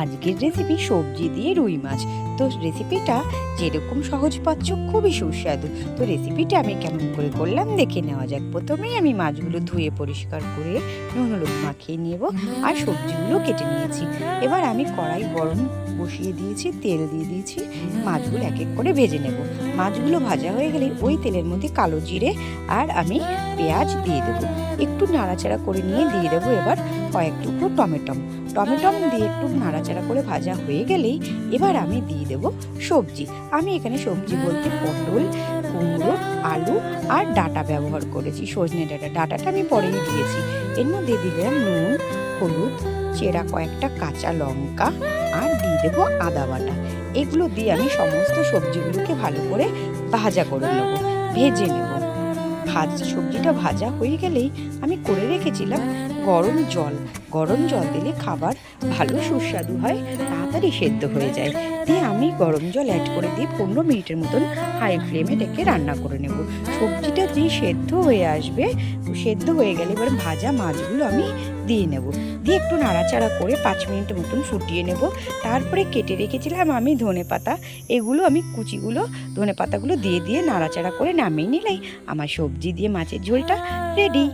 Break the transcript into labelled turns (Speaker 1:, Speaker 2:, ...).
Speaker 1: আজকের রেসিপি সবজি দিয়ে রুই মাছ। তো রেসিপিটা যেরকম সহজ পাচ্ছ খুবই সুস্বাদু। তো রেসিপিটা আমি কেমন করে করলাম দেখে নেওয়া যাক। প্রথমেই আমি মাছগুলো ধুয়ে পরিষ্কার করে নুন হলুদ মাখিয়ে নেব আর সবজিগুলো কেটে নিয়েছি। এবার আমি কড়াই গরম বসিয়ে দিয়েছি, তেল দিয়ে দিয়েছি, মাছগুলো এক এক করে ভেজে নেব। মাছগুলো ভাজা হয়ে গেলে ওই তেলের মধ্যে কালো জিরে আর আমি পেঁয়াজ দিয়ে দেবো। একটু নাড়াচাড়া করে নিয়ে দিয়ে দেবো এবার কয়েক টুকরো টমেটো দিয়ে একটু নাড়াচাড়া করে ভাজা হয়ে গেলেই এবার আমি দিয়ে দেব সবজি। আমি এখানে সবজি বলতে পটল, কুমড়ো, আলু আর ডাঁটা ব্যবহার করেছি, সজনে ডাঁটাটা আমি পরেই দিয়েছি। এর মধ্যে দিলাম নুন, হলুদ, চেরা কয়েকটা কাঁচা লঙ্কা আর দিয়ে দেবো আদা বাটা। এগুলো দিয়ে আমি সমস্ত সবজিগুলোকে ভালো করে ভাজা করে নেব, ভেজে নেব। সবজিটা ভাজা হয়ে গেলেই আমি করে রেখেছিলাম গরম জল দিলে খাবার ভালো সুস্বাদু হয়, তাড়াতাড়ি সেদ্ধ হয়ে যায়। দিয়ে আমি গরম জল অ্যাড করে দিয়ে 15 মিনিটের মতন হাই ফ্লেমে রেখে রান্না করে নেব। সবজিটা যেই সেদ্ধ হয়ে আসবে, সেদ্ধ হয়ে গেলে এবার ভাজা মাছগুলো আমি দিয়ে নেব, দিয়ে একটু নাড়াচাড়া করে 5 মিনিটের মতন ফুটিয়ে নেব। তারপরে কেটে রেখেছিলাম আমি ধনেপাতা, এগুলো আমি কুচিগুলো ধনেপাতাগুলো দিয়ে নাড়াচাড়া করে নামিয়ে নিলেই আমার সবজি দিয়ে মাছের ঝোলটা রেডি।